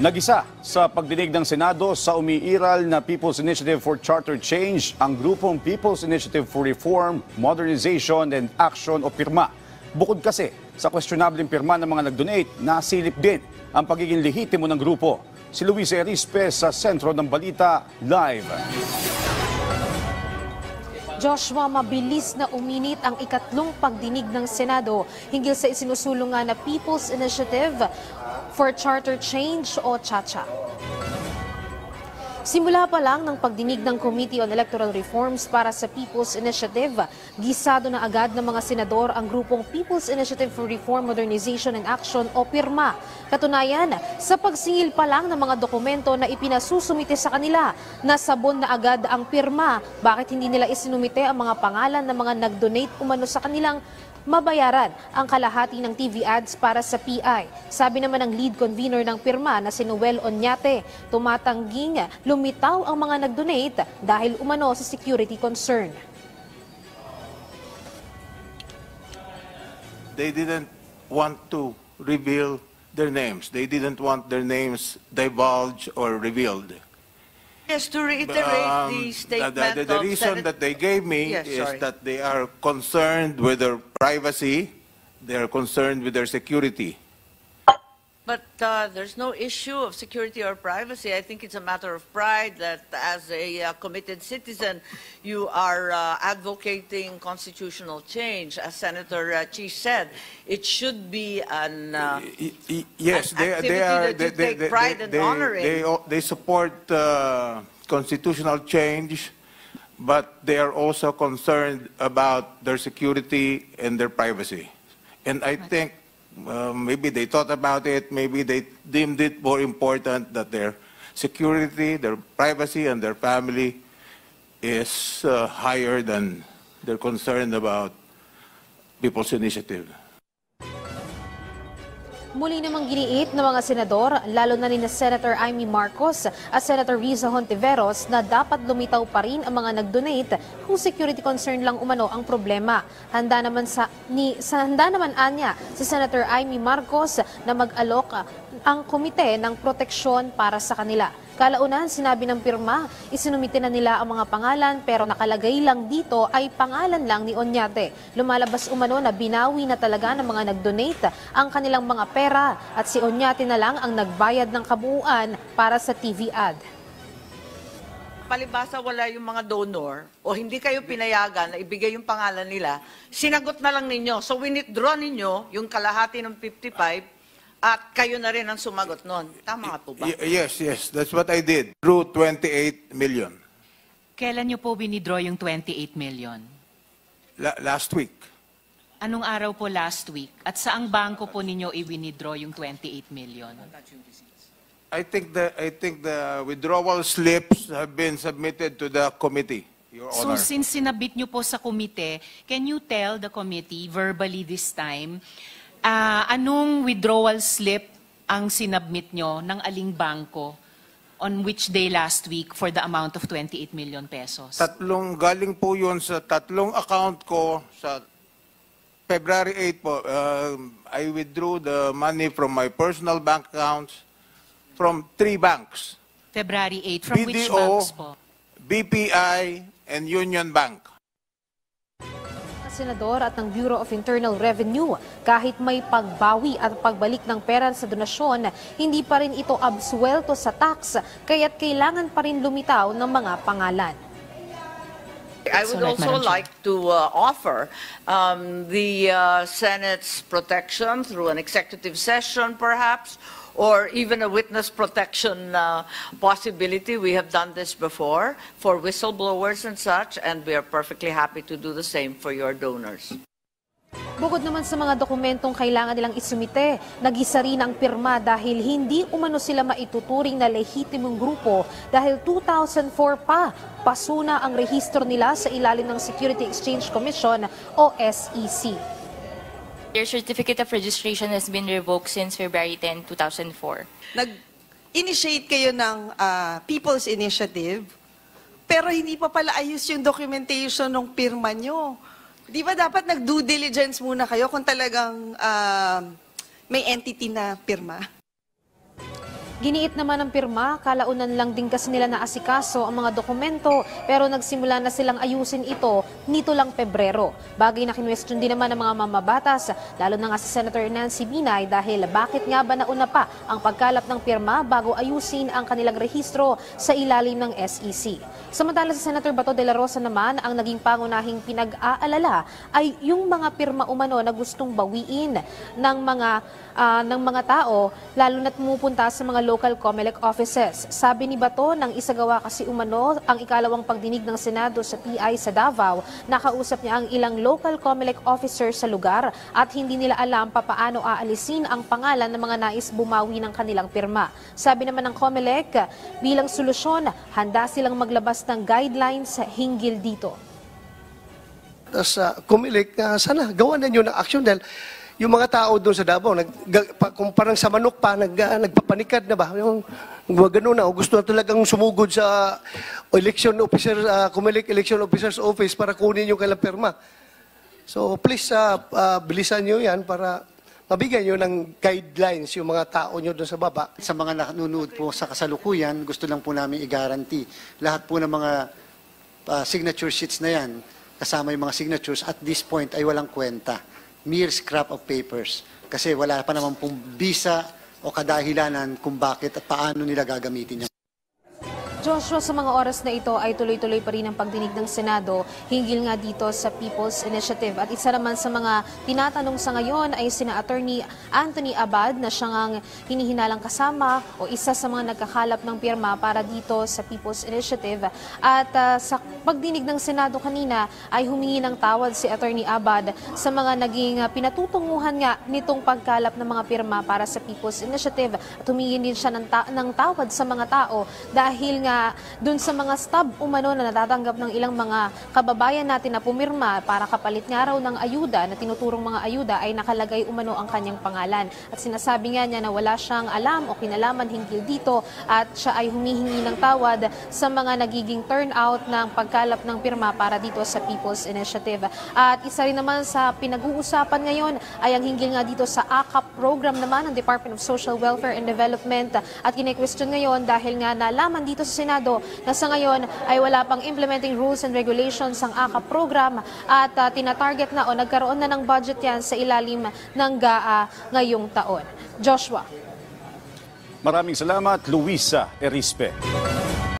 Nagisa sa pagdinig ng Senado sa umiiral na People's Initiative for Charter Change ang grupong People's Initiative for Reform, Modernization and Action o PIRMA. Bukod kasi sa questionableng pirma ng mga nag-donate, nasilip din ang pagiging lehitimo ng grupo. Si Luis Erispe sa Sentro ng Balita Live. Joshua, mabilis na uminit ang ikatlong pagdinig ng Senado hinggil sa isinusulungan na People's Initiative for Charter Change o CHACHA. Simula pa lang ng pagdinig ng Committee on Electoral Reforms para sa People's Initiative, gisado na agad ng mga senador ang grupong People's Initiative for Reform, Modernization and Action o PIRMA. Katunayan, sa pagsingil pa lang ng mga dokumento na ipinasusumite sa kanila, nasabon na agad ang PIRMA. Bakit hindi nila isinumite ang mga pangalan ng mga nag-donate umano sa kanilang mabayaran ang kalahati ng TV ads para sa PI. Sabi naman ng lead convener ng PIRMA na si Noel Oñate, tumatangging lumitaw ang mga nag-donate dahil umano sa security concern. They didn't want to reveal their names. They didn't want their names divulged or revealed. Yes, to reiterate the statement the reason that they gave me is that they are concerned with their privacy, they are concerned with their security. But there's no issue of security or privacy. I think it's a matter of pride that as a committed citizen, you are advocating constitutional change. As Senator Chi said, it should be an yes, an activity that you take pride and honor in. They support constitutional change, but they are also concerned about their security and their privacy. And I think maybe they thought about it, maybe they deemed it more important that their security, their privacy, and their family is higher than their concern about People's Initiative. Muli namang giniit ng mga senador, lalo na ni Senator Amy Marcos at Senator Riza Hontiveros na dapat lumitaw pa rin ang mga nag-donate kung security concern lang umano ang problema. Handa naman anya si Senator Amy Marcos na mag-alok ang komite ng proteksyon para sa kanila. Kalaunan, sinabi ng PIRMA, isinumite na nila ang mga pangalan pero nakalagay lang dito ay pangalan lang ni Oñate. Lumalabas umano na binawi na talaga ng mga nag-donate ang kanilang mga pera at si Oñate na lang ang nagbayad ng kabuuan para sa TV ad. Palibasa wala yung mga donor o hindi kayo pinayagan na ibigay yung pangalan nila, sinagot na lang ninyo. So withdraw ninyo yung kalahati ng 55 at kayo na rin ang sumagot noon. Tama nga po ba? Yes, that's what I did. Through 28 million. Kailan nyo po winidraw yung 28 million? Last week. Anong araw po last week? At saang bangko po ninyo i-winidraw yung 28 million? I think the withdrawal slips have been submitted to the committee, Your So Honor. since sinabit nyo po sa komite, can you tell the committee verbally this time, anong withdrawal slip ang sinabmit nyo ng aling bangko on which day last week for the amount of 28 million pesos? Galing po yun sa tatlong account ko sa February 8 po. I withdrew the money from my personal bank accounts from 3 banks. February 8, from which BDO, banks po? BPI, and Union Bank. Senador at ng Bureau of Internal Revenue, kahit may pagbawi at pagbalik ng pera sa donasyon, hindi pa rin ito absuelto sa tax, kaya't kailangan pa rin lumitaw ng mga pangalan. I would also like to offer the Senate's protection through an executive session perhaps, or even a witness protection possibility. We have done this before for whistleblowers and such, and we are perfectly happy to do the same for your donors. Bukod naman sa mga dokumentong kailangan nilang isumite, nag-isa rin ang PIRMA dahil hindi umano sila maituturing na lehitimong grupo dahil 2004 pa pasuna ang rehistro nila sa ilalim ng Security Exchange Commission o SEC. Their certificate of registration has been revoked since February 10, 2004. Nag-initiate kayo ng People's Initiative, pero hindi pa pala ayos yung documentation ng pirma nyo. Di ba dapat nag-due diligence muna kayo kung talagang may entity na pirma? Giniit naman ng pirma, kalaunan lang din kasi nila naasikaso ang mga dokumento pero nagsimula na silang ayusin ito nito lang Pebrero. Bagay na kinwestiyon din naman ng mga mamabatas, lalo na nga si Senator Nancy Binay dahil bakit nga ba nauna pa ang pagkalap ng pirma bago ayusin ang kanilang rehistro sa ilalim ng SEC. Samantala si Senator Bato de la Rosa naman, ang naging pangunahing pinag-aalala ay yung mga pirma umano na gustong bawiin ng mga tao, lalo na't pumupunta sa mga local COMELEC offices. Sabi ni Bato, nang isagawa kasi umano ang ikalawang pagdinig ng Senado sa PI sa Davao, nakausap niya ang ilang local COMELEC officers sa lugar at hindi nila alam papaano aalisin ang pangalan ng mga nais bumawi ng kanilang pirma. Sabi naman ng COMELEC, bilang solusyon, handa silang maglabas ng guidelines hinggil dito. Sa COMELEC, sana gawan na nyo ng action dahil yung mga tao doon sa Davao, kung parang sa manok pa, nagpapanikad na ba? Yung gano'n na, gusto na talagang sumugod sa election officer, COMELEC election officer's office para kunin yung kailang pirma. So please, bilisan nyo yan para mabigyan nyo ng guidelines yung mga tao nyo doon sa baba. Sa mga nanonood po sa kasalukuyan, gusto lang po namin i-guarantee lahat po ng mga signature sheets na yan, kasama yung mga signatures, at this point ay walang kwenta. Mere scrap of papers. Kasi wala pa naman pong bisa o kadahilanan kung bakit at paano nila gagamitin yan. Joshua, sa mga oras na ito ay tuloy-tuloy pa rin ang pagdinig ng Senado hinggil nga dito sa People's Initiative. At isa naman sa mga tinatanong sa ngayon ay sina Attorney Anthony Abad na siyang hinihinalang kasama o isa sa mga nagkakalap ng pirma para dito sa People's Initiative. At sa pagdinig ng Senado kanina ay humingi ng tawad si Attorney Abad sa mga naging pinatutunguhan nga nitong pagkalap ng mga pirma para sa People's Initiative. At humingi din siya ng tawad sa mga tao dahil nga dun sa mga stub umano na natatanggap ng ilang mga kababayan natin na pumirma para kapalit nga raw ng ayuda, na tinuturong mga ayuda, ay nakalagay umano ang kanyang pangalan. At sinasabi nga niya na wala siyang alam o kinalaman hinggil dito at siya ay humihingi ng tawad sa mga nagiging turnout ng pagkalap ng pirma para dito sa People's Initiative. At isa rin naman sa pinag-uusapan ngayon ay ang hinggil nga dito sa AKAP program naman ng Department of Social Welfare and Development. At kine-question ngayon dahil nga nalaman dito sa Senado na sa ngayon ay wala pang implementing rules and regulations ang AKAP program at tinatarget na o nagkaroon na ng budget yan sa ilalim ng GAA ngayong taon. Joshua. Maraming salamat, Luisa Erispe.